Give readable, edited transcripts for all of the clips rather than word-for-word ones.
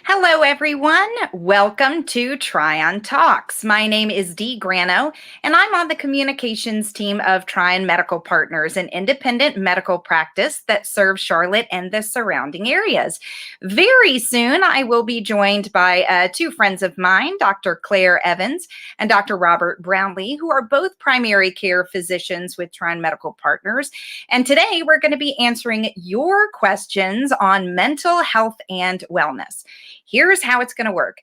Hello, everyone. Welcome to Tryon Talks. My name is Dee Grano, and I'm on the communications team of Tryon Medical Partners, an independent medical practice that serves Charlotte and the surrounding areas. Very soon, I will be joined by two friends of mine, Dr. Claire Evans and Dr. Robert Brownlee, who are both primary care physicians with Tryon Medical Partners. And today, we're going to be answering your questions on mental health and wellness. Here's how it's going to work.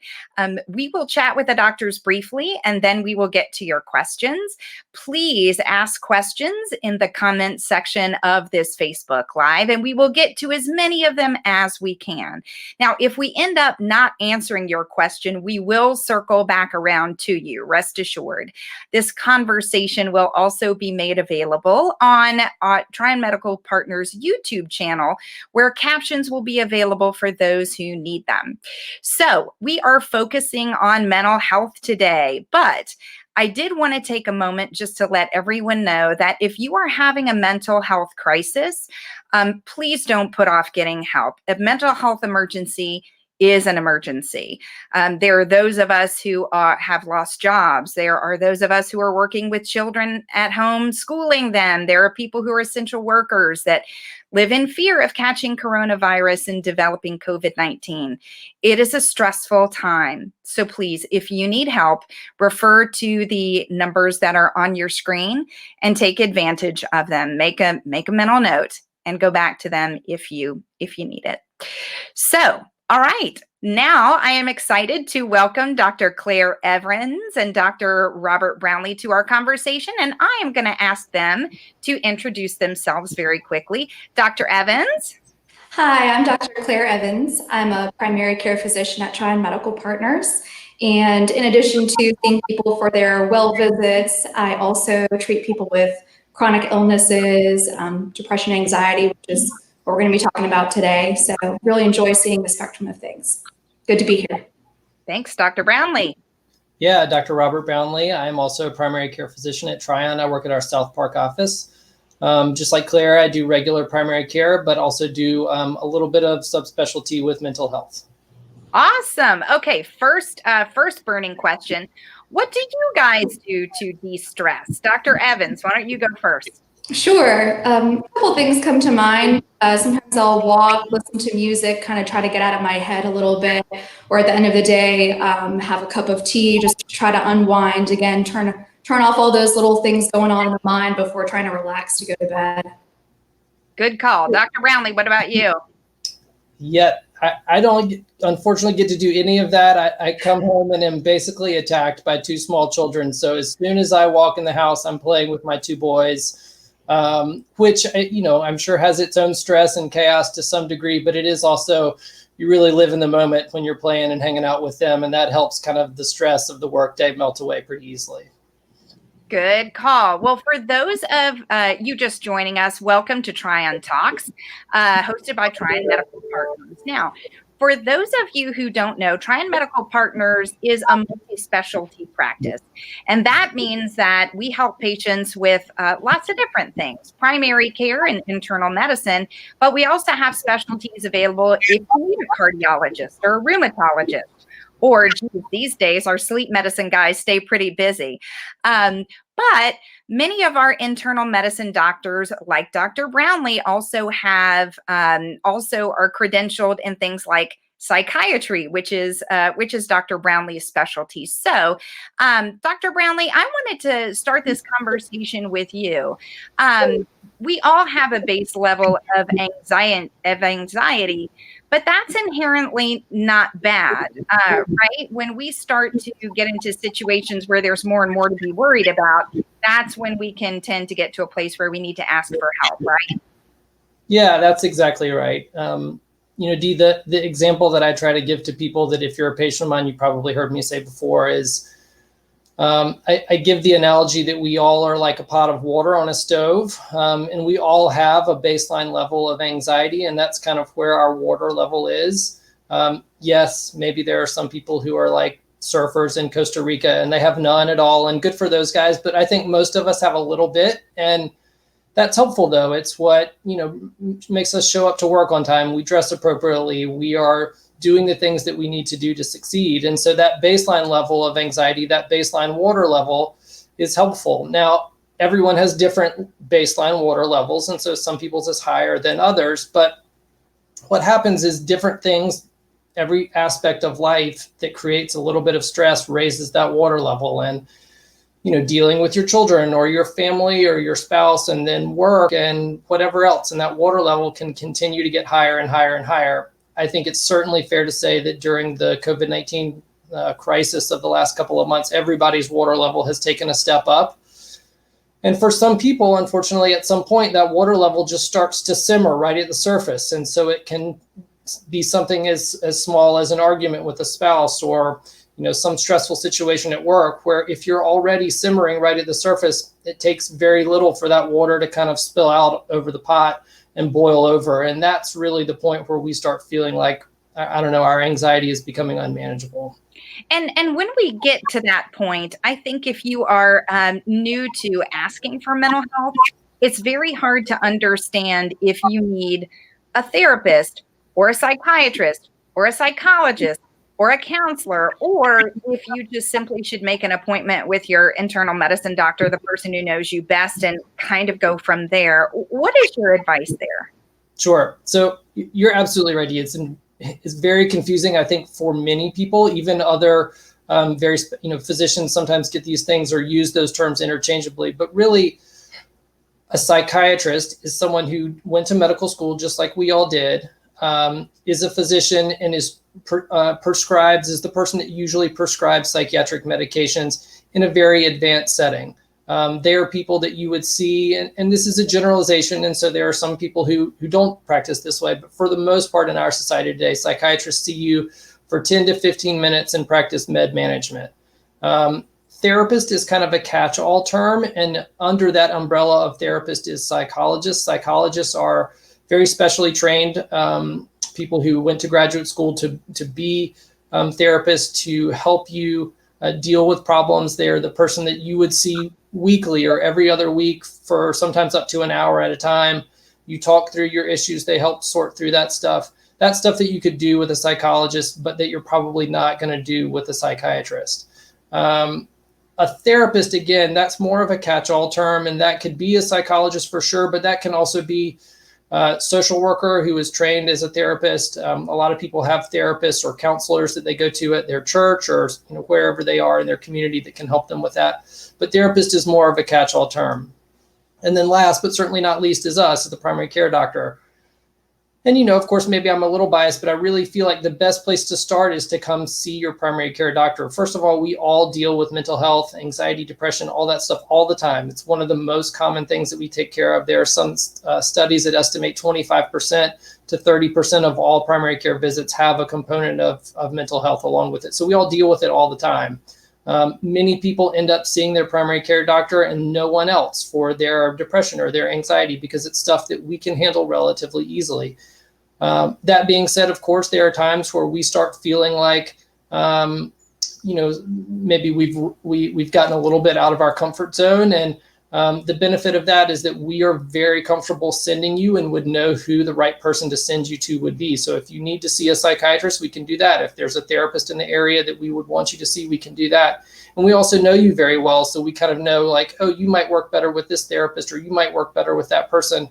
We will chat with the doctors briefly, and then we will get to your questions. Please ask questions in the comments section of this Facebook Live, and we will get to as many of them as we can. Now, if we end up not answering your question, we will circle back around to you, rest assured. This conversation will also be made available on Tryon Medical Partners YouTube channel, where captions will be available for those who need them. So we are focusing on mental health today, but I did want to take a moment just to let everyone know that if you are having a mental health crisis, please don't put off getting help. A mental health emergency is an emergency. There are those of us who have lost jobs. There are those of us who are working with children at home, schooling them. There are people who are essential workers that live in fear of catching coronavirus and developing COVID-19. It is a stressful time. So please, if you need help, refer to the numbers that are on your screen and take advantage of them. Make a mental note and go back to them if you need it. So, all right. Now I am excited to welcome Dr. Claire Evans and Dr. Robert Brownlee to our conversation, and I am going to ask them to introduce themselves very quickly. Dr. Evans? Hi, I'm Dr. Claire Evans. I'm a primary care physician at Tryon Medical Partners. And in addition to seeing people for their well visits, I also treat people with chronic illnesses, depression, anxiety, which is what we're going to be talking about today. So really enjoy seeing the spectrum of things. Good to be here. Thanks, Dr. Brownlee. Yeah, Dr. Robert Brownlee. I'm also a primary care physician at Tryon. I work at our South Park office. Just like Claire, I do regular primary care, but also do a little bit of subspecialty with mental health. Awesome. Okay, first burning question. What do you guys do to de-stress? Dr. Evans, why don't you go first? Sure. A couple things come to mind. Sometimes I'll walk, listen to music, kind of try to get out of my head a little bit, or at the end of the day, have a cup of tea, just to try to unwind again, turn off all those little things going on in the mind before trying to relax to go to bed. Good call. Dr. Brownlee, what about you? Yeah, I don't unfortunately get to do any of that. I come home and am basically attacked by two small children. So as soon as I walk in the house, I'm playing with my two boys, which, I'm sure has its own stress and chaos to some degree, but it is also, you really live in the moment when you're playing and hanging out with them. And that helps kind of the stress of the workday melt away pretty easily. Good call. Well, for those of you just joining us, welcome to Tryon Talks, hosted by Tryon Medical Partners. Now, for those of you who don't know, Tryon Medical Partners is a multi-specialty practice. And that means that we help patients with lots of different things, primary care and internal medicine, but we also have specialties available if you need a cardiologist or a rheumatologist. Or these days, our sleep medicine guys stay pretty busy. But many of our internal medicine doctors, like Dr. Brownlee, also are credentialed in things like psychiatry, which is Dr. Brownlee's specialty. So, Dr. Brownlee, I wanted to start this conversation with you. We all have a base level of anxiety, but that's inherently not bad, right? When we start to get into situations where there's more and more to be worried about, that's when we can tend to get to a place where we need to ask for help, right? Yeah, that's exactly right. Dee, the example that I try to give to people that if you're a patient of mine, you probably heard me say before is, I give the analogy that we all are like a pot of water on a stove, and we all have a baseline level of anxiety, and that's kind of where our water level is. Yes, maybe there are some people who are like surfers in Costa Rica and they have none at all, and good for those guys. But I think most of us have a little bit, and That's helpful, though. It's what, makes us show up to work on time. We dress appropriately. We are doing the things that we need to do to succeed. And so that baseline level of anxiety, that baseline water level is helpful. Now, everyone has different baseline water levels. And so some people's is higher than others. But what happens is different things, every aspect of life that creates a little bit of stress raises that water level. And dealing with your children or your family or your spouse and then work and whatever else. And that water level can continue to get higher and higher and higher. I think it's certainly fair to say that during the COVID-19 crisis of the last couple of months, everybody's water level has taken a step up. And for some people, unfortunately, at some point, that water level just starts to simmer right at the surface. And so it can be something as small as an argument with a spouse or some stressful situation at work, where if you're already simmering right at the surface, it takes very little for that water to kind of spill out over the pot and boil over. And that's really the point where we start feeling like, I don't know, our anxiety is becoming unmanageable. And when we get to that point, I think if you are new to asking for mental health, it's very hard to understand if you need a therapist or a psychiatrist or a psychologist or a counselor, or if you just simply should make an appointment with your internal medicine doctor, the person who knows you best, and kind of go from there. What is your advice there? Sure. So you're absolutely right. It's very confusing, I think, for many people. Even other physicians sometimes get these things or use those terms interchangeably. But really, a psychiatrist is someone who went to medical school just like we all did, is a physician, and is is the person that usually prescribes psychiatric medications in a very advanced setting. They are people that you would see, and this is a generalization, and so there are some people who don't practice this way, but for the most part in our society today, psychiatrists see you for 10 to 15 minutes and practice med management. Therapist is kind of a catch-all term, and under that umbrella of therapist is psychologist. Psychologists are very specially trained people who went to graduate school to be therapists to help you deal with problems. They're the person that you would see weekly or every other week for sometimes up to an hour at a time. You talk through your issues. They help sort through that stuff that you could do with a psychologist, but that you're probably not going to do with a psychiatrist. A therapist, again, that's more of a catch-all term, and that could be a psychologist for sure, but that can also be social worker who is trained as a therapist. A lot of people have therapists or counselors that they go to at their church or wherever they are in their community that can help them with that. But therapist is more of a catch-all term. And then last, but certainly not least, is us, as the primary care doctor. And, of course, maybe I'm a little biased, but I really feel like the best place to start is to come see your primary care doctor. First of all, we all deal with mental health, anxiety, depression, all that stuff all the time. It's one of the most common things that we take care of. There are some studies that estimate 25% to 30% of all primary care visits have a component of mental health along with it. So we all deal with it all the time. Many people end up seeing their primary care doctor and no one else for their depression or their anxiety because it's stuff that we can handle relatively easily. That being said, of course, there are times where we start feeling like, maybe we've gotten a little bit out of our comfort zone. And the benefit of that is that we are very comfortable sending you and would know who the right person to send you to would be. So if you need to see a psychiatrist, we can do that. If there's a therapist in the area that we would want you to see, we can do that. And we also know you very well. So we kind of know like, oh, you might work better with this therapist or you might work better with that person.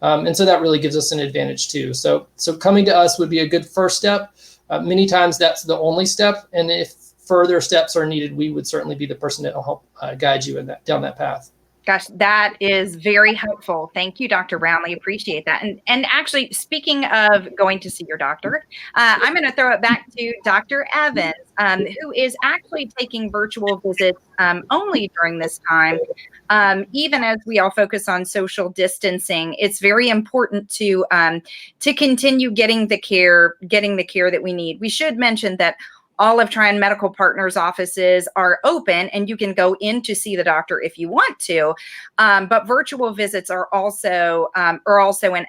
And so that really gives us an advantage too. So coming to us would be a good first step. Many times that's the only step. And if further steps are needed, we would certainly be the person that will help guide you down that path. Gosh, that is very helpful. Thank you, Dr. Brownlee. Appreciate that. And actually, speaking of going to see your doctor, I'm going to throw it back to Dr. Evans, who is actually taking virtual visits only during this time. Even as we all focus on social distancing, it's very important to continue getting the care that we need. We should mention that all of Tryon Medical Partners offices are open and you can go in to see the doctor if you want to. But virtual visits are also an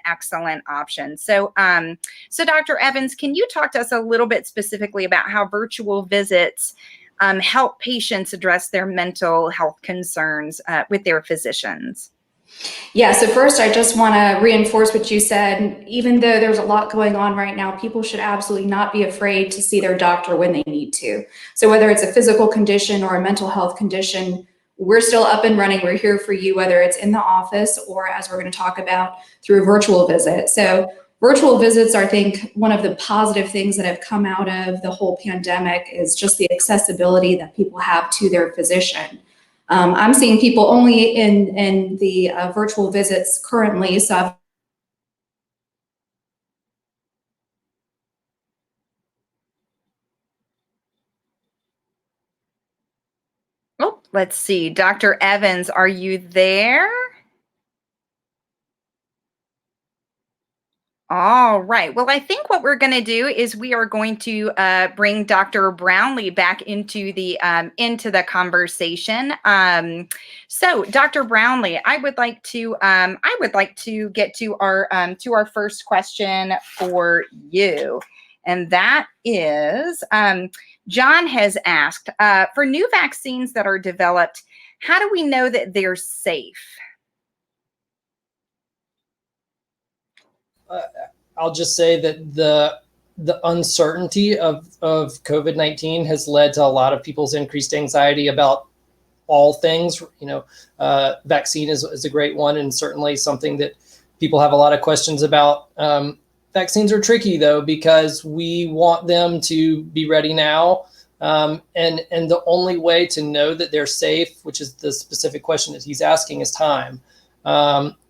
excellent option. So Dr. Evans, can you talk to us a little bit specifically about how virtual visits help patients address their mental health concerns with their physicians? Yeah, so first I just want to reinforce what you said. Even though there's a lot going on right now, people should absolutely not be afraid to see their doctor when they need to. So whether it's a physical condition or a mental health condition, we're still up and running. We're here for you, whether it's in the office or, as we're going to talk about, through a virtual visit. So virtual visits are, I think, one of the positive things that have come out of the whole pandemic is just the accessibility that people have to their physician. I'm seeing people only in the virtual visits currently. So I've Oh, let's see. Dr. Evans, are you there? All right. Well, I think what we're going to do is we are going to bring Dr. Brownlee back into the conversation. So, Dr. Brownlee, I would like to get to our first question for you, and that is John has asked for new vaccines that are developed. How do we know that they're safe? I'll just say that the uncertainty of COVID-19 has led to a lot of people's increased anxiety about all things. Vaccine is a great one, and certainly something that people have a lot of questions about. Vaccines are tricky though, because we want them to be ready now. And the only way to know that they're safe, which is the specific question that he's asking, is time.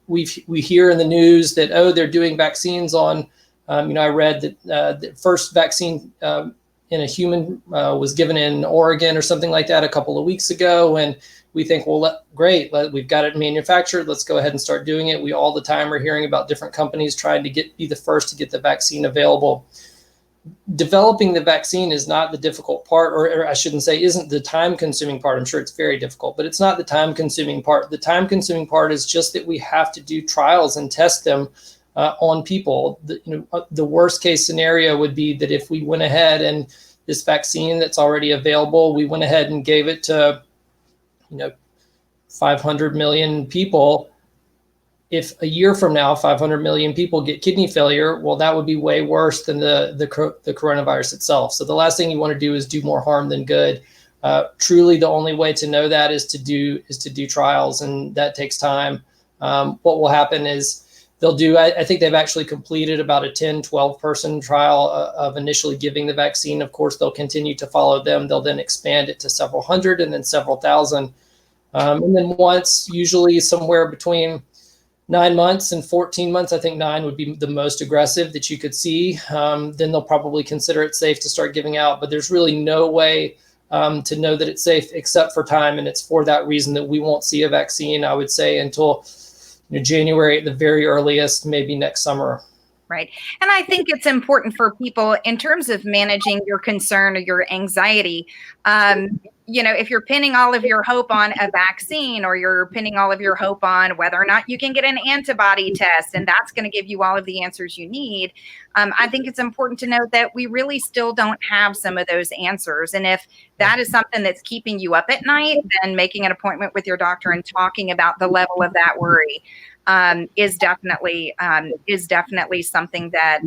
We hear in the news that, they're doing vaccines on, I read that the first vaccine in a human was given in Oregon or something like that a couple of weeks ago. And we think, well, great, we've got it manufactured. Let's go ahead and start doing it. We all the time are hearing about different companies trying to be the first to get the vaccine available. Developing the vaccine is not the difficult part, or I shouldn't say isn't the time-consuming part. I'm sure it's very difficult, but it's not the time-consuming part. The time-consuming part is just that we have to do trials and test them on people. The worst-case scenario would be that if we went ahead and this vaccine that's already available, we went ahead and gave it to 500 million people. If a year from now, 500 million people get kidney failure, well, that would be way worse than the coronavirus itself. So the last thing you want to do is do more harm than good. Truly, the only way to know that is to do trials, and that takes time. What will happen is they'll do, I think they've actually completed about a 10, 12 person trial of initially giving the vaccine. Of course, they'll continue to follow them. They'll then expand it to several hundred and then several thousand. And then once, usually somewhere between 9 months and 14 months, I think 9 would be the most aggressive that you could see. Then they'll probably consider it safe to start giving out, but there's really no way to know that it's safe except for time. And it's for that reason that we won't see a vaccine, I would say, until January at the very earliest, maybe next summer. Right. And I think it's important for people in terms of managing your concern or your anxiety. If you're pinning all of your hope on a vaccine, or you're pinning all of your hope on whether or not you can get an antibody test, and that's going to give you all of the answers you need, I think it's important to note that we really still don't have some of those answers. And if that is something that's keeping you up at night, then making an appointment with your doctor and talking about the level of that worry is definitely something that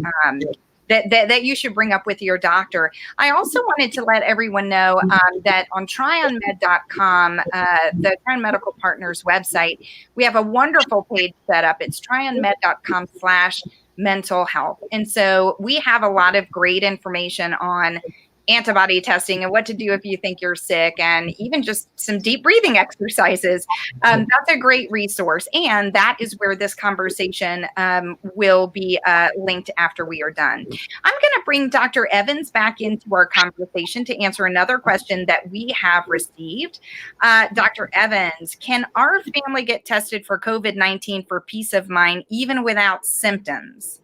that you should bring up with your doctor. I also wanted to let everyone know that on tryonmed.com, the Tryon Medical Partners website, we have a wonderful page set up. It's tryonmed.com/mental health. And so we have a lot of great information on antibody testing and what to do if you think you're sick, and even just some deep breathing exercises. That's a great resource. And that is where this conversation will be linked after we are done. I'm going to bring Dr. Evans back into our conversation to answer another question that we have received. Dr. Evans, can our family get tested for COVID-19 for peace of mind, even without symptoms?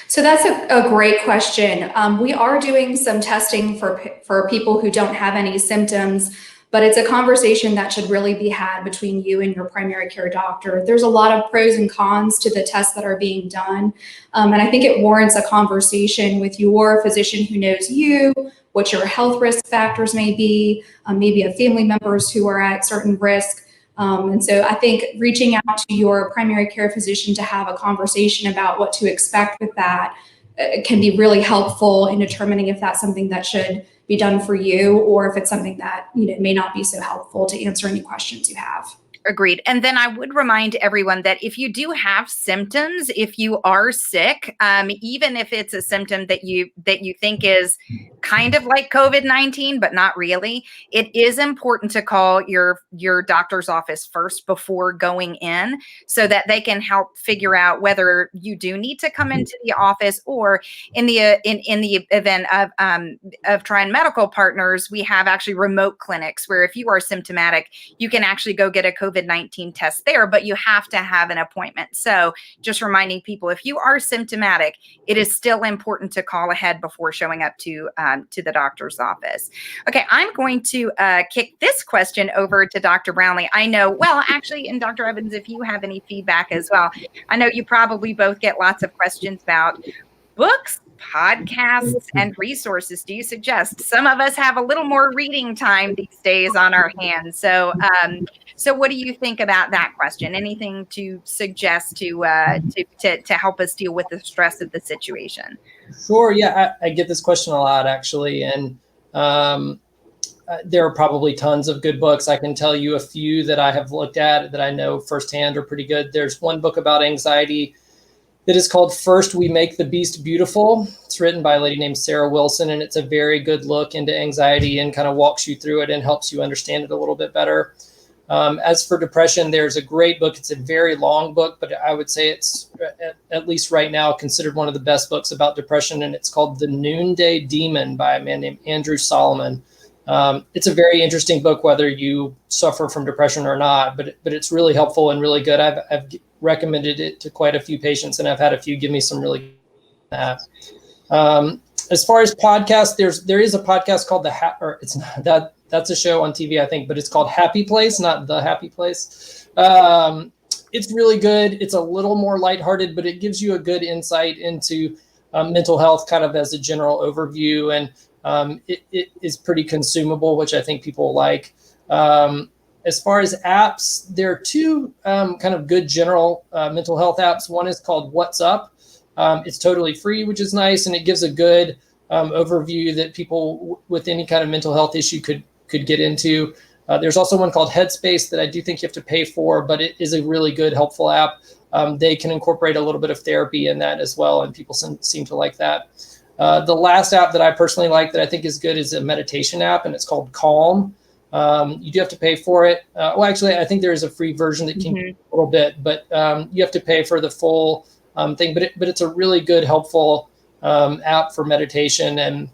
So that's a great question. We are doing some testing for people who don't have any symptoms, but it's a conversation that should really be had between you and your primary care doctor. There's a lot of pros and cons to the tests that are being done, and I think it warrants a conversation with your physician who knows you, what your health risk factors may be, maybe of family members who are at certain risk. And so I think reaching out to your primary care physician to have a conversation about what to expect with that can be really helpful in determining if that's something that should be done for you, or if it's something that may not be so helpful to answer any questions you have. Agreed. And then I would remind everyone that if you do have symptoms, if you are sick, even if it's a symptom that you think is kind of like COVID-19, but not really, it is important to call your doctor's office first before going in, so that they can help figure out whether you do need to come into the office, or in the event of Tryon Medical Partners, we have actually remote clinics where if you are symptomatic, you can actually go get a COVID-19 test there, but you have to have an appointment. So just reminding people, if you are symptomatic, it is still important to call ahead before showing up to the doctor's office. Okay, I'm going to kick this question over to Dr. Brownlee. I know, well, actually, and Dr. Evans, if you have any feedback as well, I know you probably both get lots of questions about books, podcasts, and resources do you suggest? Some of us have a little more reading time these days on our hands. So what do you think about that question? Anything to suggest to help us deal with the stress of the situation? Sure. Yeah, I get this question a lot, actually. And there are probably tons of good books. I can tell you a few that I have looked at that I know firsthand are pretty good. There's one book about anxiety that is called First We Make the Beast Beautiful. It's written by a lady named Sarah Wilson, and it's a very good look into anxiety and kind of walks you through it and helps you understand it a little bit better. As for depression, there's a great book. It's a very long book, but I would say it's, at least right now, considered one of the best books about depression, and it's called The Noonday Demon by a man named Andrew Solomon. It's a very interesting book, whether you suffer from depression or not, but it's really helpful and really good. I've recommended it to quite a few patients, and I've had a few give me some really good. As far as podcasts, there is a podcast called it's not that. That's a show on TV, I think, but it's called Happy Place, not The Happy Place. It's really good. It's a little more lighthearted, but it gives you a good insight into mental health kind of as a general overview. And it is pretty consumable, which I think people like. As far as apps, there are two kind of good general mental health apps. One is called What's Up. It's totally free, which is nice. And it gives a good overview that people with any kind of mental health issue could get into. There's also one called Headspace that I do think you have to pay for, but it is a really good, helpful app. They can incorporate a little bit of therapy in that as well, and people seem to like that. The last app that I personally like that I think is good is a meditation app, and it's called Calm. You do have to pay for it. Well, actually, I think there is a free version that can a little bit, but you have to pay for the full thing. But it's a really good, helpful app for meditation. And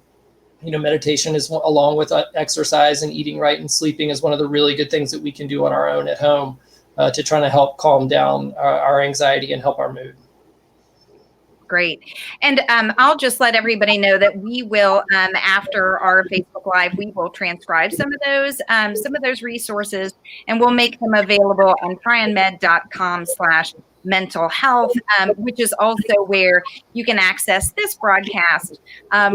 meditation is, along with exercise and eating right and sleeping, is one of the really good things that we can do on our own at home to try to help calm down our anxiety and help our mood. Great. And I'll just let everybody know that we will, after our Facebook Live, we will transcribe some of those resources, and we'll make them available on tryonmed.com/mental health, which is also where you can access this broadcast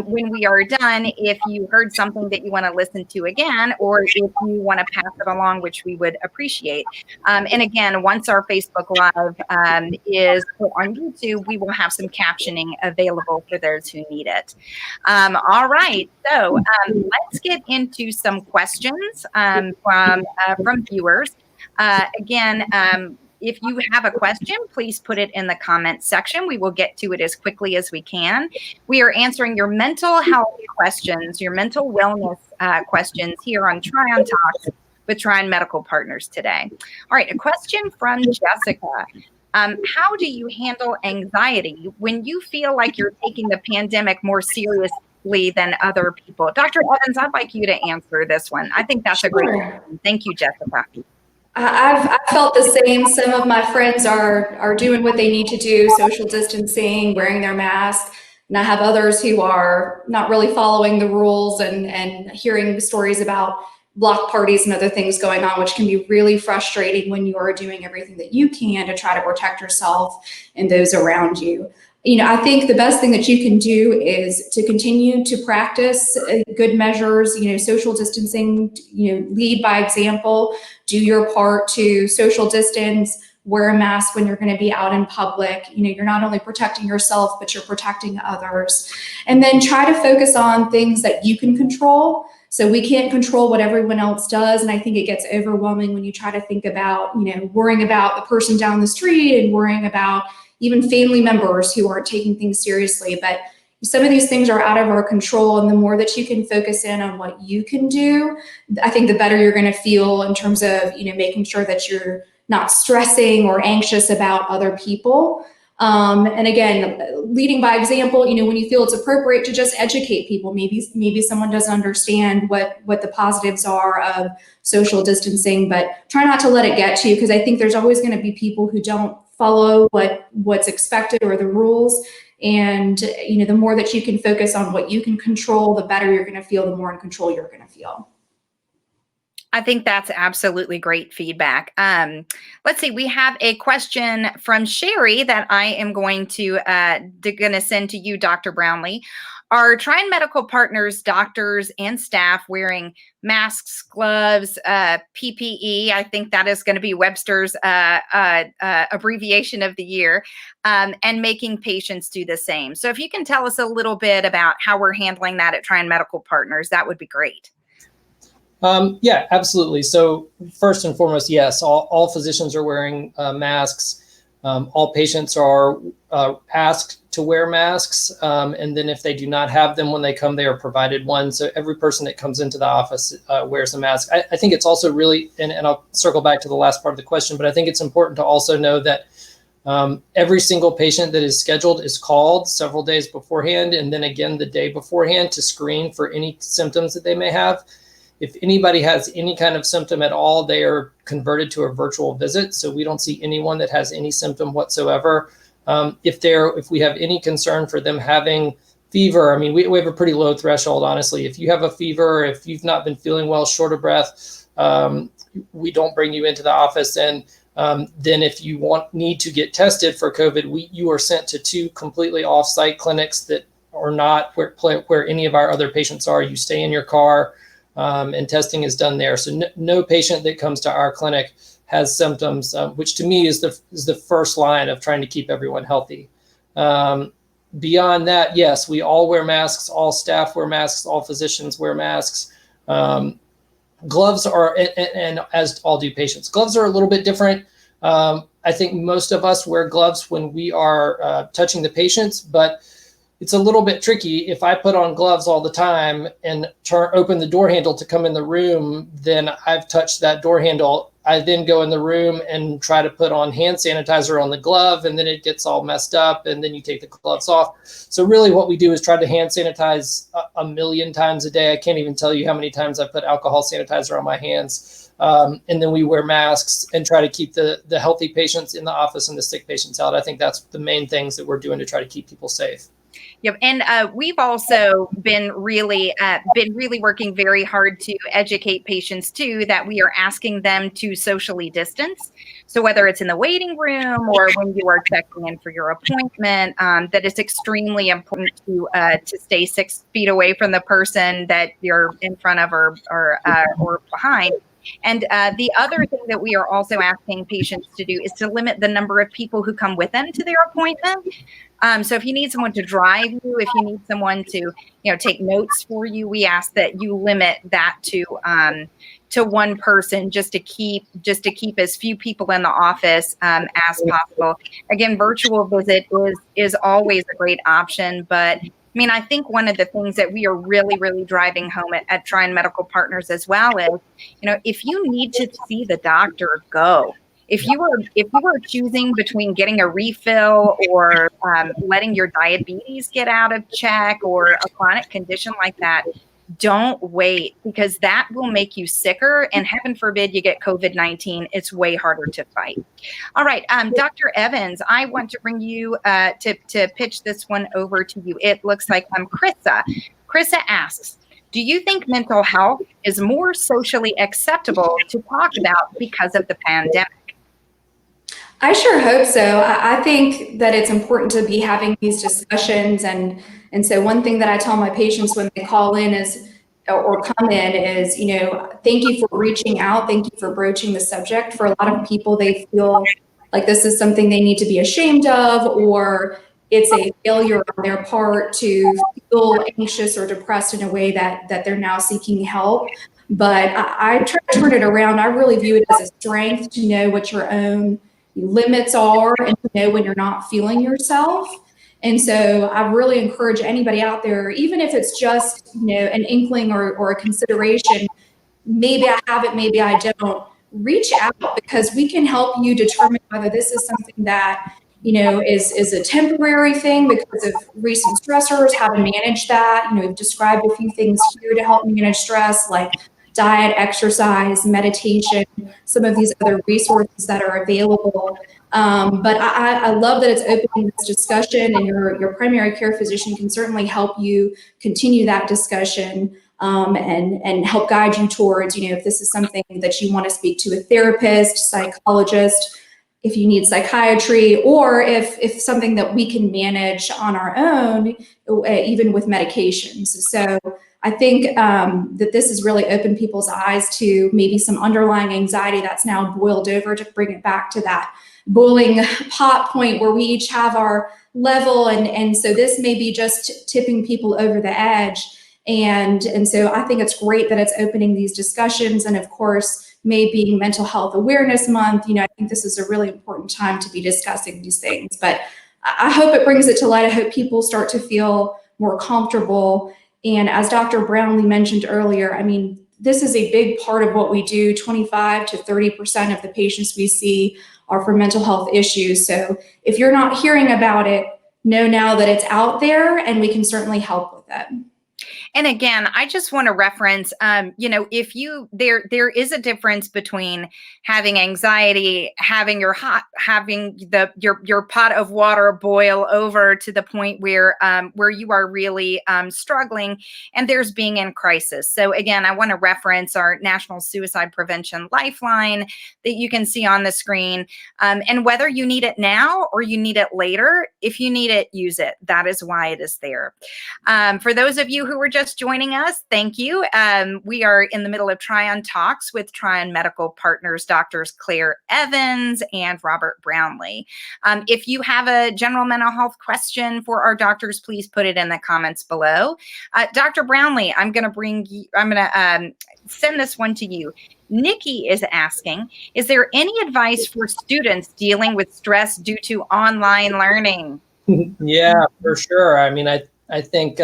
when we are done. If you heard something that you want to listen to again, or if you want to pass it along, which we would appreciate. And again, once our Facebook Live is put on YouTube, we will have some captioning available for those who need it. All right, so let's get into some questions from viewers. Again, if you have a question, please put it in the comments section. We will get to it as quickly as we can. We are answering your mental health questions, your mental wellness questions here on Tryon Talks with Tryon Medical Partners today. All right, a question from Jessica. How do you handle anxiety when you feel like you're taking the pandemic more seriously than other people? Dr. Evans, I'd like you to answer this one. I think that's a great question. Thank you, Jessica. I've felt the same. Some of my friends are doing what they need to do, social distancing, wearing their mask. And I have others who are not really following the rules and hearing stories about block parties and other things going on, which can be really frustrating when you are doing everything that you can to try to protect yourself and those around you. I think the best thing that you can do is to continue to practice good measures, social distancing, lead by example, do your part to social distance, wear a mask when you're going to be out in public. You're not only protecting yourself, but you're protecting others. And then try to focus on things that you can control. So we can't control what everyone else does. And I think it gets overwhelming when you try to think about, worrying about the person down the street and worrying about even family members who aren't taking things seriously. But some of these things are out of our control. And the more that you can focus in on what you can do, I think the better you're going to feel in terms of, making sure that you're not stressing or anxious about other people. And again, leading by example, when you feel it's appropriate to just educate people, maybe someone doesn't understand what the positives are of social distancing, but try not to let it get to you, because I think there's always going to be people who don't follow what's expected or the rules. And, the more that you can focus on what you can control, the better you're going to feel, the more in control you're going to feel. I think that's absolutely great feedback. Let's see, we have a question from Sherry that I am going to send to you, Dr. Brownlee. Are Tryon Medical Partners doctors and staff wearing masks, gloves, PPE? I think that is going to be Webster's abbreviation of the year, and making patients do the same. So if you can tell us a little bit about how we're handling that at Tryon Medical Partners, that would be great. Yeah, absolutely. So first and foremost, yes, all physicians are wearing masks. All patients are asked to wear masks. And then if they do not have them when they come, they are provided one. So every person that comes into the office wears a mask. I think it's also really, and I'll circle back to the last part of the question, but I think it's important to also know that every single patient that is scheduled is called several days beforehand, and then again the day beforehand, to screen for any symptoms that they may have. If anybody has any kind of symptom at all, they are converted to a virtual visit. So we don't see anyone that has any symptom whatsoever. If we have any concern for them having fever, I mean, we have a pretty low threshold, honestly. If you have a fever, if you've not been feeling well, short of breath, we don't bring you into the office. And then if you need to get tested for COVID, you are sent to 2 completely off-site clinics that are not where any of our other patients are. You stay in your car. And testing is done there. So no patient that comes to our clinic has symptoms, which to me is the first line of trying to keep everyone healthy. Beyond that, yes, we all wear masks. All staff wear masks. All physicians wear masks. Gloves are, and as all do patients. Gloves are a little bit different. I think most of us wear gloves when we are touching the patients, but it's a little bit tricky. If I put on gloves all the time and open the door handle to come in the room, then I've touched that door handle. I then go in the room and try to put on hand sanitizer on the glove, and then it gets all messed up, and then you take the gloves off. So really what we do is try to hand sanitize a million times a day. I can't even tell you how many times I put alcohol sanitizer on my hands. And then we wear masks and try to keep the healthy patients in the office and the sick patients out. I think that's the main things that we're doing to try to keep people safe. Yep, and we've also been really working very hard to educate patients too, that we are asking them to socially distance. So whether it's in the waiting room or when you are checking in for your appointment, that it's extremely important to stay 6 feet away from the person that you're in front of or behind. And the other thing that we are also asking patients to do is to limit the number of people who come with them to their appointment. So if you need someone to drive you, if you need someone to, take notes for you, we ask that you limit that to one person, just to keep as few people in the office as possible. Again, virtual visit is always a great option, but I mean, I think one of the things that we are really, really driving home at Tryon Medical Partners as well is, if you need to see the doctor, go. If you are choosing between getting a refill or letting your diabetes get out of check or a chronic condition like that, don't wait, because that will make you sicker, and heaven forbid you get COVID-19. It's way harder to fight. All right, Dr. Evans, I want to bring you to pitch this one over to you. It looks like Krissa. Krissa asks, do you think mental health is more socially acceptable to talk about because of the pandemic? I sure hope so. I think that it's important to be having these discussions, and so one thing that I tell my patients when they call in is or come in is, thank you for reaching out, thank you for broaching the subject. For a lot of people, they feel like this is something they need to be ashamed of, or it's a failure on their part to feel anxious or depressed in a way that they're now seeking help. But I try to turn it around. I really view it as a strength to know what your own limits are and to know when you're not feeling yourself. And so I really encourage anybody out there, even if it's just, an inkling or a consideration, maybe I have it, maybe I don't, reach out, because we can help you determine whether this is something that, is a temporary thing because of recent stressors, how to manage that. We've described a few things here to help manage stress, like diet, exercise, meditation, some of these other resources that are available. But I love that it's opening this discussion, and your primary care physician can certainly help you continue that discussion, and help guide you towards, if this is something that you want to speak to a therapist, psychologist, if you need psychiatry, or if something that we can manage on our own, even with medications. So I think that this has really opened people's eyes to maybe some underlying anxiety that's now boiled over, to bring it back to that boiling pot point where we each have our level. And so this may be just tipping people over the edge. And so I think it's great that it's opening these discussions. And of course, May being Mental Health Awareness Month, I think this is a really important time to be discussing these things. But I hope it brings it to light. I hope people start to feel more comfortable. And as Dr. Brownlee mentioned earlier, this is a big part of what we do. 25 to 30% of the patients we see are for mental health issues. So if you're not hearing about it, know now that it's out there, and we can certainly help with it. And again, I just want to reference, if there is a difference between having anxiety, having your pot of water boil over to the point where you are really struggling, and there's being in crisis. So again, I want to reference our National Suicide Prevention Lifeline that you can see on the screen. And whether you need it now or you need it later, if you need it, use it. That is why it is there. For those of you who were just joining us, thank you. We are in the middle of Tryon Talks with Tryon Medical Partners, Doctors Claire Evans and Robert Brownlee. If you have a general mental health question for our doctors, please put it in the comments below. Dr. Brownlee, I'm going to send this one to you. Nikki is asking, is there any advice for students dealing with stress due to online learning? Yeah, for sure. I think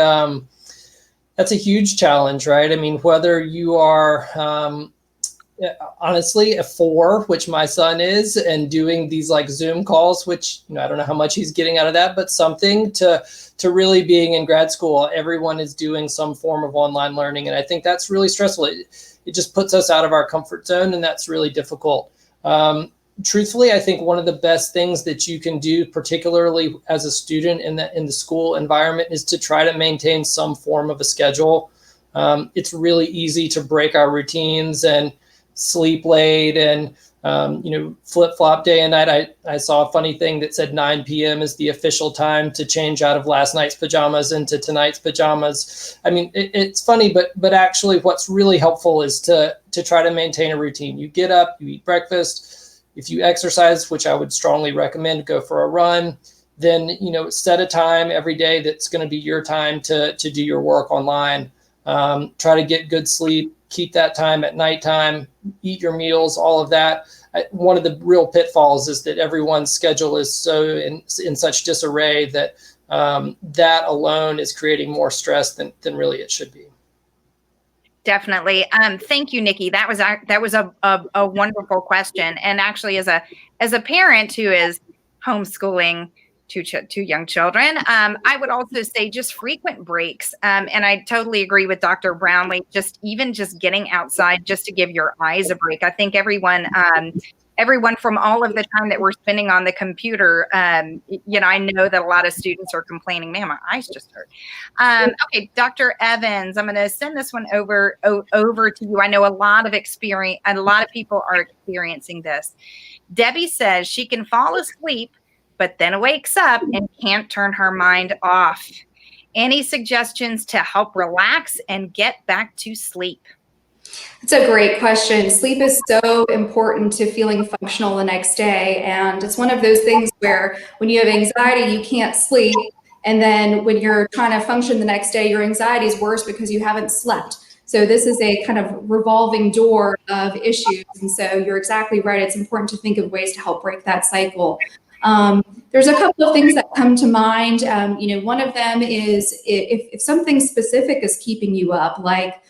that's a huge challenge, right? Whether you are honestly a 4, which my son is, and doing these like Zoom calls, which I don't know how much he's getting out of that, but something, to really being in grad school, everyone is doing some form of online learning, and I think that's really stressful. It just puts us out of our comfort zone, and that's really difficult. Truthfully, I think one of the best things that you can do, particularly as a student in the school environment, is to try to maintain some form of a schedule. It's really easy to break our routines and sleep late and flip-flop day and night. I saw a funny thing that said 9 p.m. is the official time to change out of last night's pajamas into tonight's pajamas. It's funny, but actually what's really helpful is to try to maintain a routine. You get up, you eat breakfast. If you exercise, which I would strongly recommend, go for a run, then, set a time every day that's going to be your time to do your work online. Try to get good sleep, keep that time at nighttime, eat your meals, all of that. One of the real pitfalls is that everyone's schedule is so in such disarray that that alone is creating more stress than really it should be. Definitely. Thank you, Nikki. That was a wonderful question. And actually, as a parent who is homeschooling two young children, I would also say just frequent breaks. And I totally agree with Dr. Brownlee. Just getting outside just to give your eyes a break. I think everyone everyone from all of the time that we're spending on the computer. I know that a lot of students are complaining, man, my eyes just hurt. Okay, Dr. Evans, I'm going to send this one over to you. I know a lot of people are experiencing this. Debbie says she can fall asleep, but then wakes up and can't turn her mind off. Any suggestions to help relax and get back to sleep? It's a great question. Sleep is so important to feeling functional the next day. And it's one of those things where when you have anxiety, you can't sleep. And then when you're trying to function the next day, your anxiety is worse because you haven't slept. So this is a kind of revolving door of issues. And so you're exactly right. It's important to think of ways to help break that cycle. There's a couple of things that come to mind. One of them is if something specific is keeping you up, like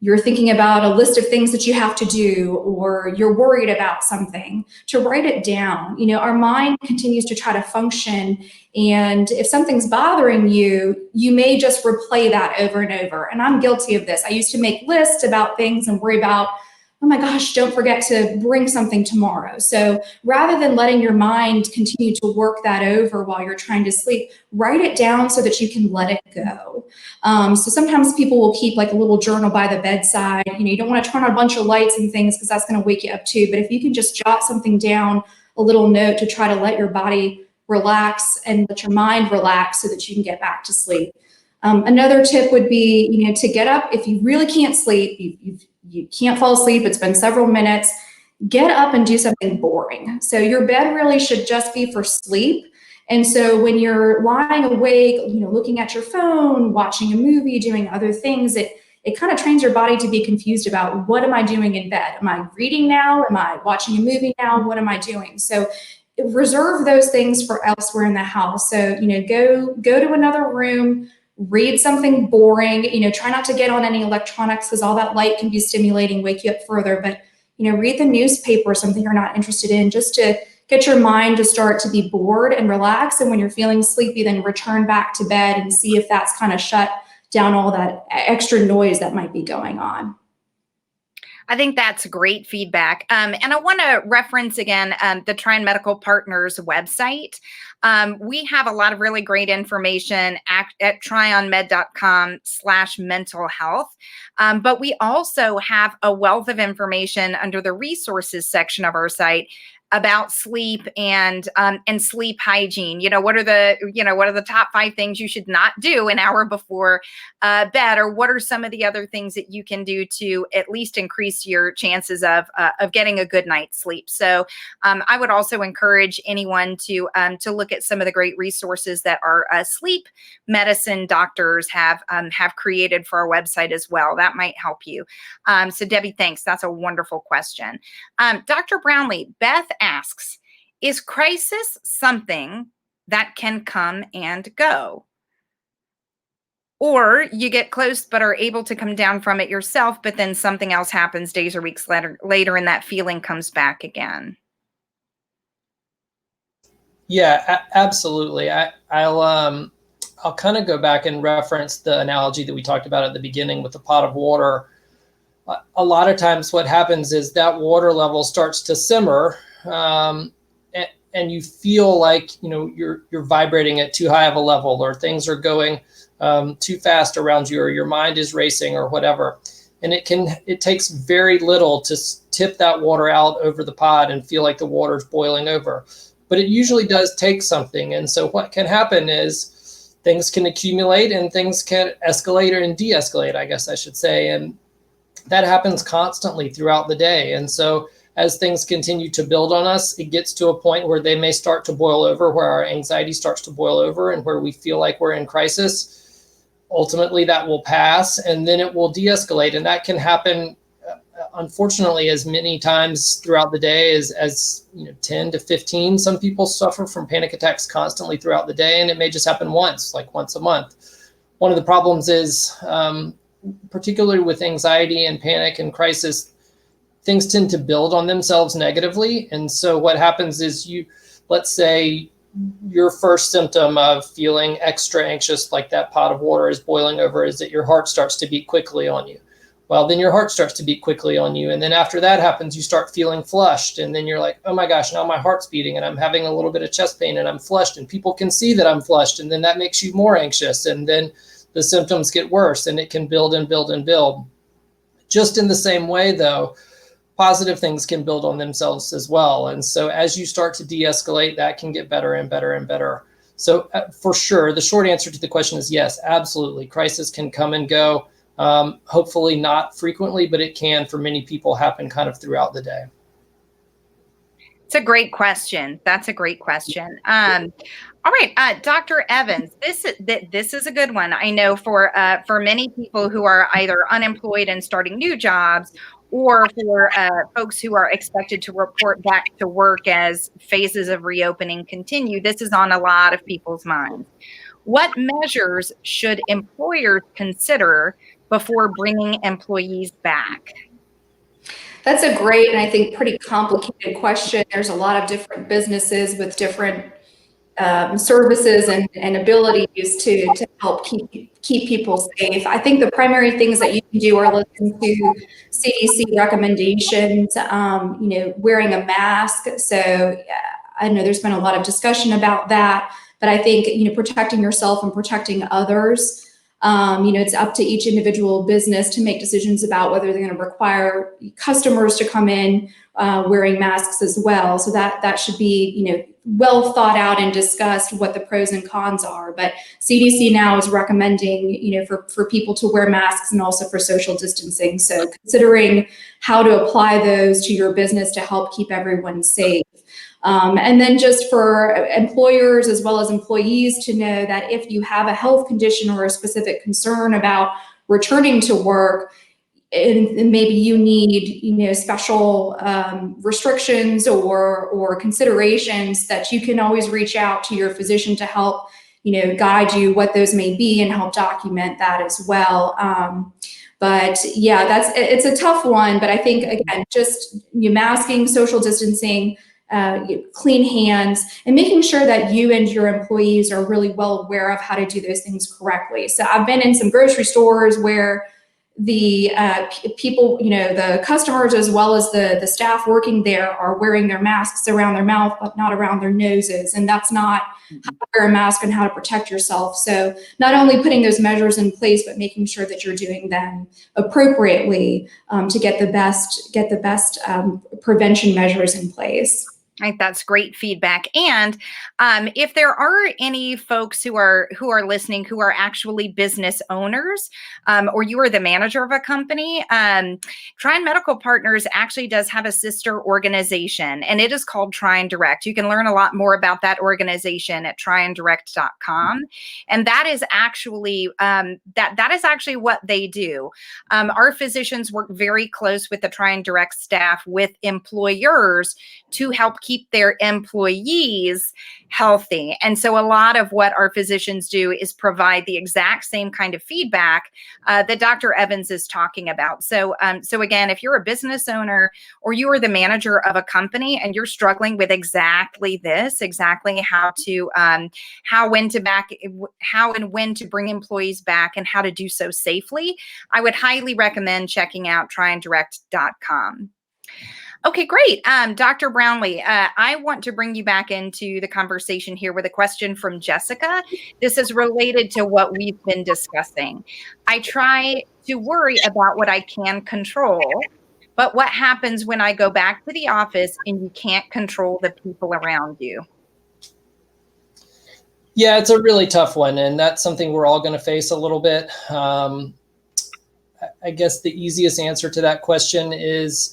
you're thinking about a list of things that you have to do, or you're worried about something, to write it down. Our mind continues to try to function. And if something's bothering you, you may just replay that over and over. And I'm guilty of this. I used to make lists about things and worry about, oh my gosh, don't forget to bring something tomorrow. So rather than letting your mind continue to work that over while you're trying to sleep, write it down so that you can let it go. So sometimes people will keep like a little journal by the bedside. You don't want to turn on a bunch of lights and things because that's going to wake you up too. But if you can just jot something down, a little note to try to let your body relax and let your mind relax so that you can get back to sleep. Another tip would be, to get up. If you really can't sleep, you can't fall asleep, it's been several minutes, get up and do something boring. So your bed really should just be for sleep. And so when you're lying awake, looking at your phone, watching a movie, doing other things, it kind of trains your body to be confused about, what am I doing in bed? Am I reading now? Am I watching a movie now? What am I doing? So reserve those things for elsewhere in the house. So, go to another room, read something boring, try not to get on any electronics because all that light can be stimulating, wake you up further. But, read the newspaper or something you're not interested in, just to get your mind to start to be bored and relax. And when you're feeling sleepy, then return back to bed and see if that's kind of shut down all that extra noise that might be going on. I think that's great feedback. And I want to reference again the Tryon Medical Partners website. We have a lot of really great information at tryonmed.com/mental health. But we also have a wealth of information under the resources section of our site about sleep and sleep hygiene. What are the top 5 things you should not do an hour before bed, or what are some of the other things that you can do to at least increase your chances of getting a good night's sleep. So I would also encourage anyone to look at some of the great resources that our sleep medicine doctors have created for our website as well. That might help you. So Debbie, thanks. That's a wonderful question. Dr. Brownlee, Beth asks, is crisis something that can come and go? Or you get close but are able to come down from it yourself, but then something else happens days or weeks later and that feeling comes back again? Yeah, absolutely. I'll kind of go back and reference the analogy that we talked about at the beginning with the pot of water. A lot of times what happens is that water level starts to simmer, and you feel like you're vibrating at too high of a level, or things are going too fast around you, or your mind is racing, or whatever. And it takes very little to tip that water out over the pot and feel like the water's boiling over. But it usually does take something. And so what can happen is things can accumulate and things can escalate and de-escalate, I guess I should say. And that happens constantly throughout the day. And so as things continue to build on us, it gets to a point where they may start to boil over, where our anxiety starts to boil over and where we feel like we're in crisis. Ultimately, that will pass and then it will de-escalate. And that can happen, unfortunately, as many times throughout the day as 10 to 15. Some people suffer from panic attacks constantly throughout the day, and it may just happen once a month. One of the problems is, particularly with anxiety and panic and crisis, things tend to build on themselves negatively. And so what happens is let's say your first symptom of feeling extra anxious, like that pot of water is boiling over, is that your heart starts to beat quickly on you. well, then your heart starts to beat quickly on you. And then after that happens, you start feeling flushed. And then you're like, oh my gosh, now my heart's beating and I'm having a little bit of chest pain and I'm flushed and people can see that I'm flushed. And then that makes you more anxious. And then the symptoms get worse and it can build and build and build. Just in the same way, though, positive things can build on themselves as well. And so as you start to de-escalate, that can get better and better and better. So for sure, the short answer to the question is yes, absolutely. Crisis can come and go. Hopefully not frequently, but it can for many people happen kind of throughout the day. It's a great question. That's a great question. All right, Dr. Evans, this is a good one. I know for many people who are either unemployed and starting new jobs, or for folks who are expected to report back to work as phases of reopening continue, this is on a lot of people's minds. What measures should employers consider before bringing employees back? That's a great and I think pretty complicated question. There's a lot of different businesses with different services and abilities to help keep people safe. I think the primary things that you can do are listen to CDC recommendations, wearing a mask. So I know there's been a lot of discussion about that, but I think, protecting yourself and protecting others, it's up to each individual business to make decisions about whether they're going to require customers to come in wearing masks as well. So that should be, well thought out and discussed what the pros and cons are. But CDC now is recommending, for people to wear masks and also for social distancing. So considering how to apply those to your business to help keep everyone safe. And then just for employers as well as employees to know that if you have a health condition or a specific concern about returning to work, and maybe you need, special restrictions or considerations, that you can always reach out to your physician to help, guide you what those may be and help document that as well. But yeah, it's a tough one. But I think, again, just masking, social distancing, clean hands, and making sure that you and your employees are really well aware of how to do those things correctly. So I've been in some grocery stores where the people, the customers as well as the staff working there are wearing their masks around their mouth, but not around their noses. And that's not how to wear a mask and how to protect yourself. So not only putting those measures in place, but making sure that you're doing them appropriately to get the best prevention measures in place. Right, that's great feedback. And if there are any folks who are listening who are actually business owners, or you are the manager of a company, Tryon Medical Partners actually does have a sister organization, and it is called Tryon Direct. You can learn a lot more about that organization at tryondirect.com, and that is actually that is actually what they do. Our physicians work very close with the Tryon Direct staff with employers to help keep their employees healthy. And so a lot of what our physicians do is provide the exact same kind of feedback that Dr. Evans is talking about. So again, if you're a business owner or you are the manager of a company and you're struggling with exactly this, exactly how and when to bring employees back and how to do so safely, I would highly recommend checking out tryondirect.com. Okay, great. Dr. Brownlee, I want to bring you back into the conversation here with a question from Jessica. This is related to what we've been discussing. I try to worry about what I can control, but what happens when I go back to the office and you can't control the people around you? Yeah, it's a really tough one, and that's something we're all going to face a little bit. I guess the easiest answer to that question is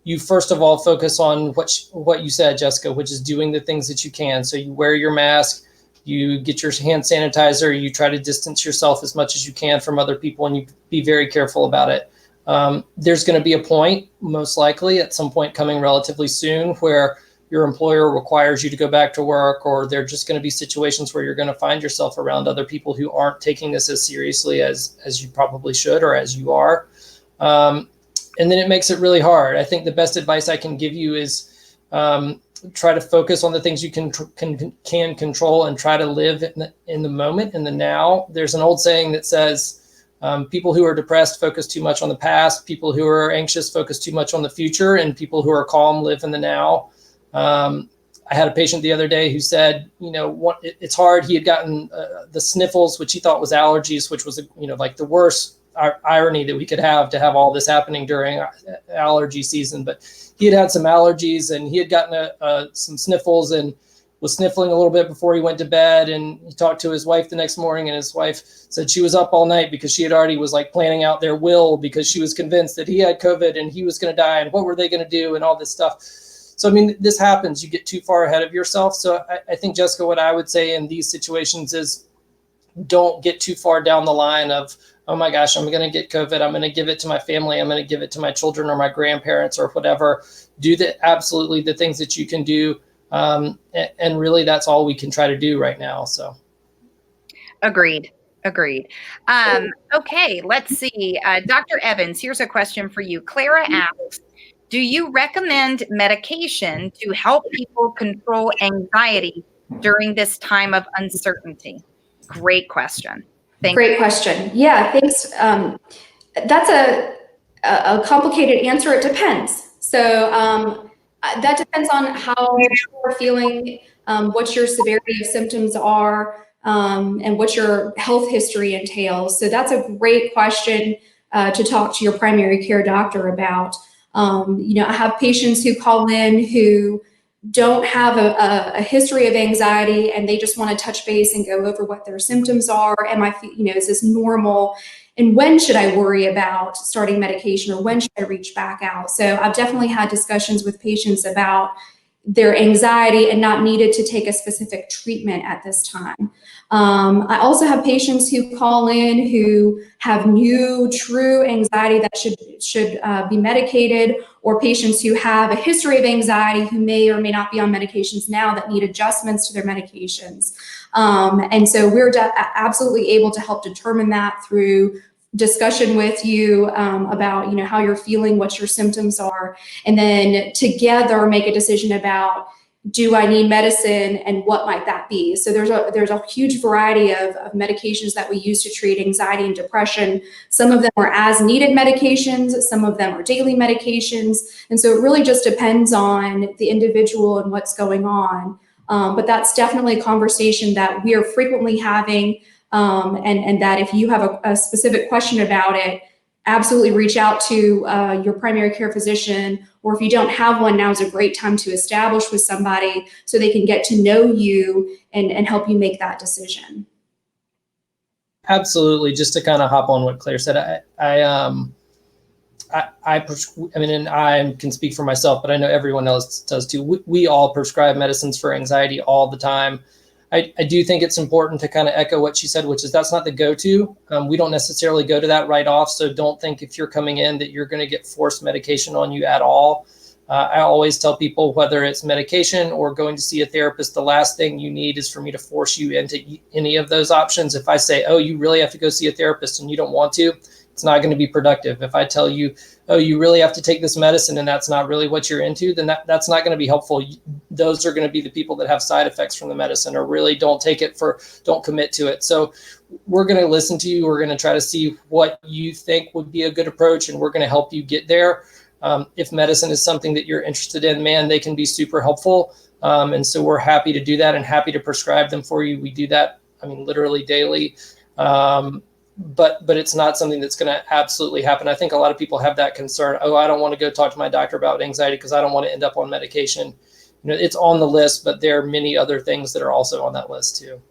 you first of all focus on what you said, Jessica, which is doing the things that you can. So you wear your mask, you get your hand sanitizer, you try to distance yourself as much as you can from other people, and you be very careful about it. There's going to be a point, most likely at some point coming relatively soon, where your employer requires you to go back to work, or there are just going to be situations where you're going to find yourself around other people who aren't taking this as seriously as you probably should or as you are. And then it makes it really hard. I think the best advice I can give you is try to focus on the things you can control and try to live in the moment, in the now. There's an old saying that says, People who are depressed focus too much on the past. People who are anxious focus too much on the future, and people who are calm live in the now. I had a patient the other day who said, it's hard. He had gotten the sniffles, which he thought was allergies, which was, like the worst irony that we could have to have all this happening during allergy season. But he had some allergies, and he had gotten some sniffles and was sniffling a little bit before he went to bed. And he talked to his wife the next morning, and his wife said she was up all night because she had already was like planning out their will, because she was convinced that he had COVID and he was going to die, and what were they going to do and all this stuff. So, I mean, this happens. You get too far ahead of yourself. So I think, Jessica, what I would say in these situations is don't get too far down the line of, oh my gosh, I'm going to get COVID. I'm going to give it to my family. I'm going to give it to my children or my grandparents or whatever. Do absolutely the things that you can do. And really, that's all we can try to do right now. So. Agreed. Okay, let's see. Dr. Evans, here's a question for you. Clara asks, do you recommend medication to help people control anxiety during this time of uncertainty? Great question. Great question. Yeah, thanks. That's a complicated answer. It depends. So that depends on how you're feeling, what your severity of symptoms are, and what your health history entails. So that's a great question to talk to your primary care doctor about. I have patients who call in who don't have a history of anxiety, and they just want to touch base and go over what their symptoms are. Is this normal? And when should I worry about starting medication, or when should I reach back out? So I've definitely had discussions with patients about their anxiety and not needed to take a specific treatment at this time. I also have patients who call in who have new, true anxiety that should be medicated, or patients who have a history of anxiety who may or may not be on medications now that need adjustments to their medications. And so we're absolutely able to help determine that through discussion with you about how you're feeling, what your symptoms are, and then together make a decision about, do I need medicine and what might that be? So there's a huge variety of medications that we use to treat anxiety and depression. Some of them are as needed medications, some of them are daily medications. And so it really just depends on the individual and what's going on. But that's definitely a conversation that we are frequently having. And that if you have a specific question about it, absolutely reach out to your primary care physician, or if you don't have one, now is a great time to establish with somebody so they can get to know you and help you make that decision. Absolutely. Just to kind of hop on what Claire said, and I can speak for myself, but I know everyone else does too. We all prescribe medicines for anxiety all the time. I do think it's important to kind of echo what she said, which is that's not the go-to. We don't necessarily go to that right off. So don't think if you're coming in that you're going to get forced medication on you at all. I always tell people, whether it's medication or going to see a therapist, the last thing you need is for me to force you into any of those options. If I say, oh, you really have to go see a therapist and you don't want to, it's not going to be productive. If I tell you, oh, you really have to take this medicine and that's not really what you're into, then that's not going to be helpful. Those are going to be the people that have side effects from the medicine, or really don't commit to it. So we're going to listen to you. We're going to try to see what you think would be a good approach, and we're going to help you get there. If medicine is something that you're interested in, man, they can be super helpful. And so we're happy to do that and happy to prescribe them for you. We do that, literally daily. But it's not something that's going to absolutely happen. I think a lot of people have that concern. Oh, I don't want to go talk to my doctor about anxiety because I don't want to end up on medication. It's on the list, but there are many other things that are also on that list too.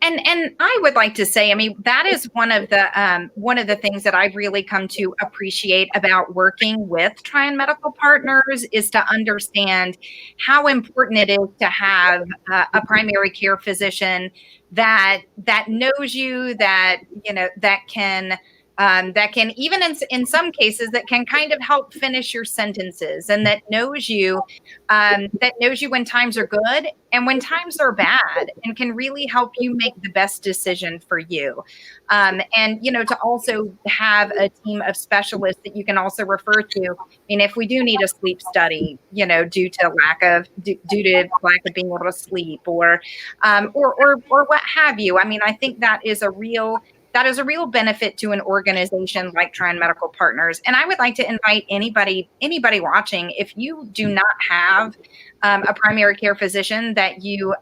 And I would like to say, that is one of the things that I've really come to appreciate about working with Tryon Medical Partners is to understand how important it is to have a primary care physician that knows you, that can even in some cases that can kind of help finish your sentences, and that knows you when times are good and when times are bad, and can really help you make the best decision for you. And to also have a team of specialists that you can also refer to. If we do need a sleep study, due to lack of being able to sleep, or what have you. I think that is a real that is a real benefit to an organization like Tryon Medical Partners. And I would like to invite anybody watching, if you do not have a primary care physician that you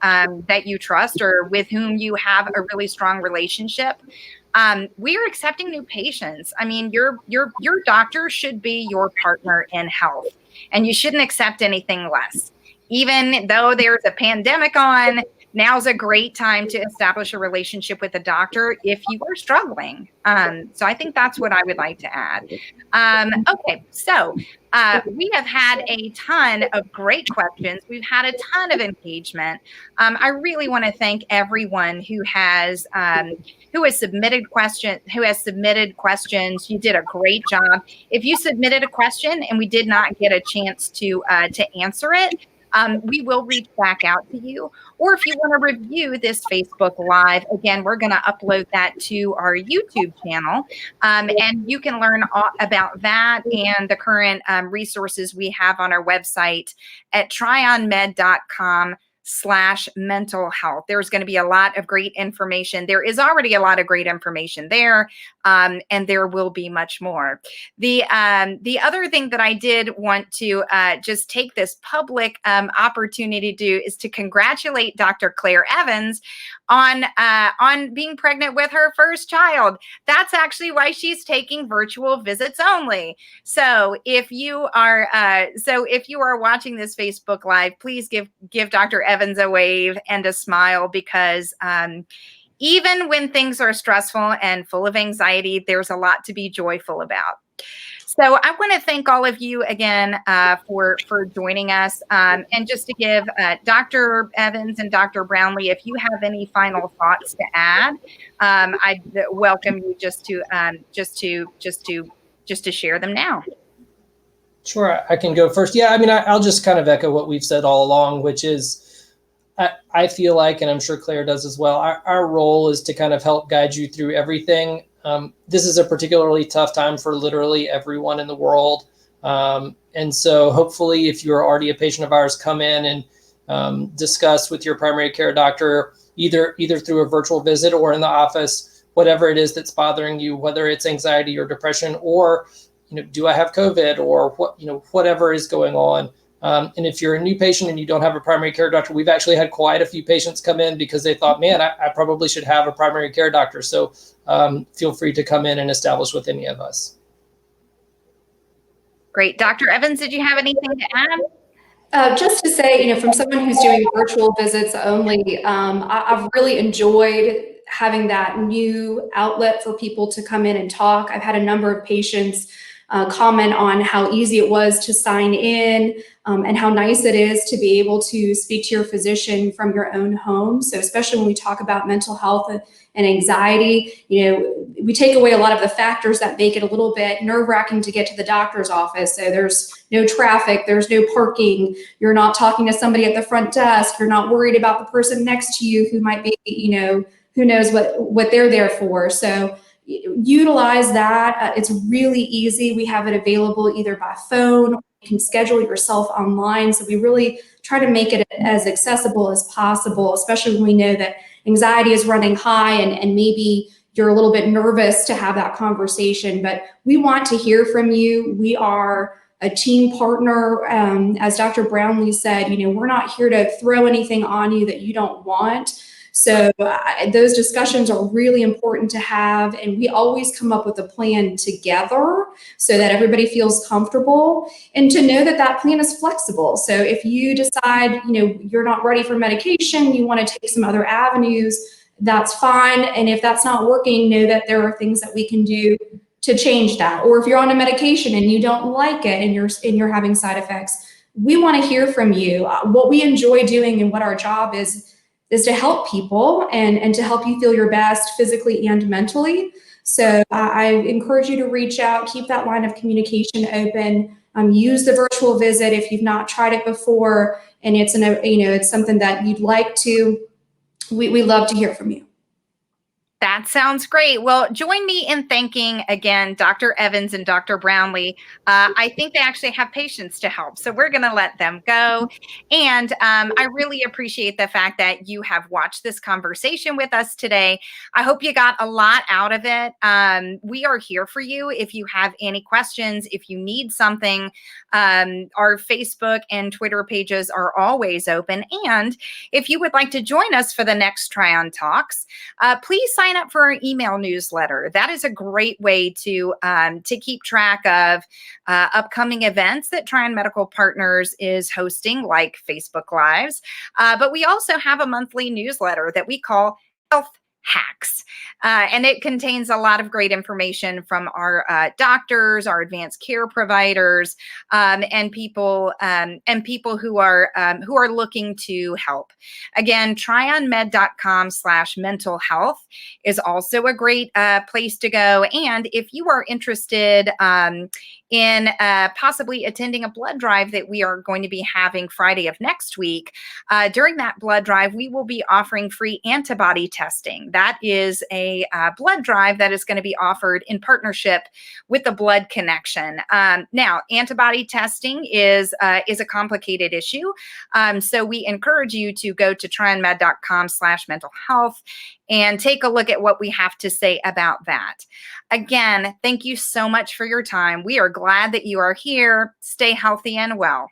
trust or with whom you have a really strong relationship, we are accepting new patients. I mean, your doctor should be your partner in health, and you shouldn't accept anything less. Even though there's a pandemic on, now's a great time to establish a relationship with a doctor if you are struggling. So I think that's what I would like to add. Okay, so we have had a ton of great questions. We've had a ton of engagement. I really want to thank everyone who has submitted questions. You did a great job. If you submitted a question and we did not get a chance to answer it, we will reach back out to you. Or if you want to review this Facebook Live, again, we're going to upload that to our YouTube channel. And you can learn all about that and the current resources we have on our website at tryonmed.com/mental health. There's going to be a lot of great information. There is already a lot of great information there, and there will be much more. The other thing that I did want to just take this public opportunity to do is to congratulate Dr. Claire Evans on being pregnant with her first child. That's actually why she's taking virtual visits only. So if you are watching this Facebook Live, please give Dr. Evans a wave and a smile, because even when things are stressful and full of anxiety, there's a lot to be joyful about. So I want to thank all of you again for joining us. And just to give Dr. Evans and Dr. Brownlee, if you have any final thoughts to add, I welcome you just to share them now. Sure, I can go first. Yeah, I mean, I'll just kind of echo what we've said all along, which is I feel like, and I'm sure Claire does as well, our role is to kind of help guide you through everything. This is a particularly tough time for literally everyone in the world. And so hopefully if you're already a patient of ours, come in and discuss with your primary care doctor, either through a virtual visit or in the office, whatever it is that's bothering you, whether it's anxiety or depression, or, do I have COVID, or whatever is going on. And if you're a new patient and you don't have a primary care doctor, we've actually had quite a few patients come in because they thought, man, I probably should have a primary care doctor. So feel free to come in and establish with any of us. Great. Dr. Evans, did you have anything to add? Just to say, from someone who's doing virtual visits only, I've really enjoyed having that new outlet for people to come in and talk. I've had a number of patients comment on how easy it was to sign in, and how nice it is to be able to speak to your physician from your own home. So especially when we talk about mental health and anxiety, we take away a lot of the factors that make it a little bit nerve-wracking to get to the doctor's office. So there's no traffic, there's no parking, you're not talking to somebody at the front desk, you're not worried about the person next to you who might be, who knows what they're there for. So utilize that. It's really easy. We have it available either by phone, or you can schedule yourself online. So we really try to make it as accessible as possible, especially when we know that anxiety is running high and maybe you're a little bit nervous to have that conversation. But we want to hear from you. We are a team partner. As Dr. Brownlee said, we're not here to throw anything on you that you don't want. So those discussions are really important to have, and we always come up with a plan together so that everybody feels comfortable, and to know that that plan is flexible. So if you decide, you're not ready for medication, you want to take some other avenues, that's fine. And if that's not working, know that there are things that we can do to change that. Or if you're on a medication and you don't like it and you're having side effects, we want to hear from you. What we enjoy doing and what our job is to help people and to help you feel your best physically and mentally. So I encourage you to reach out, keep that line of communication open, use the virtual visit if you've not tried it before, and it's something that you'd like to. We love to hear from you. That sounds great. Well, join me in thanking again Dr. Evans and Dr. Brownlee. I think they actually have patients to help, so we're going to let them go. And I really appreciate the fact that you have watched this conversation with us today. I hope you got a lot out of it. We are here for you if you have any questions, if you need something. Our Facebook and Twitter pages are always open. And if you would like to join us for the next Tryon Talks, please sign up for our email newsletter. That is a great way to keep track of upcoming events that Tryon Medical Partners is hosting, like Facebook Lives. But we also have a monthly newsletter that we call Health Hacks. And it contains a lot of great information from our doctors, our advanced care providers, and people who are looking to help. Again, tryonmed.com/mental health is also a great place to go. And if you are interested in possibly attending a blood drive that we are going to be having Friday of next week, during that blood drive, we will be offering free antibody testing. That is a blood drive that is going to be offered in partnership with the Blood Connection. Now, antibody testing is a complicated issue, so we encourage you to go to tryonmed.com/mental health and take a look at what we have to say about that. Again, thank you so much for your time. We are glad that you are here. Stay healthy and well.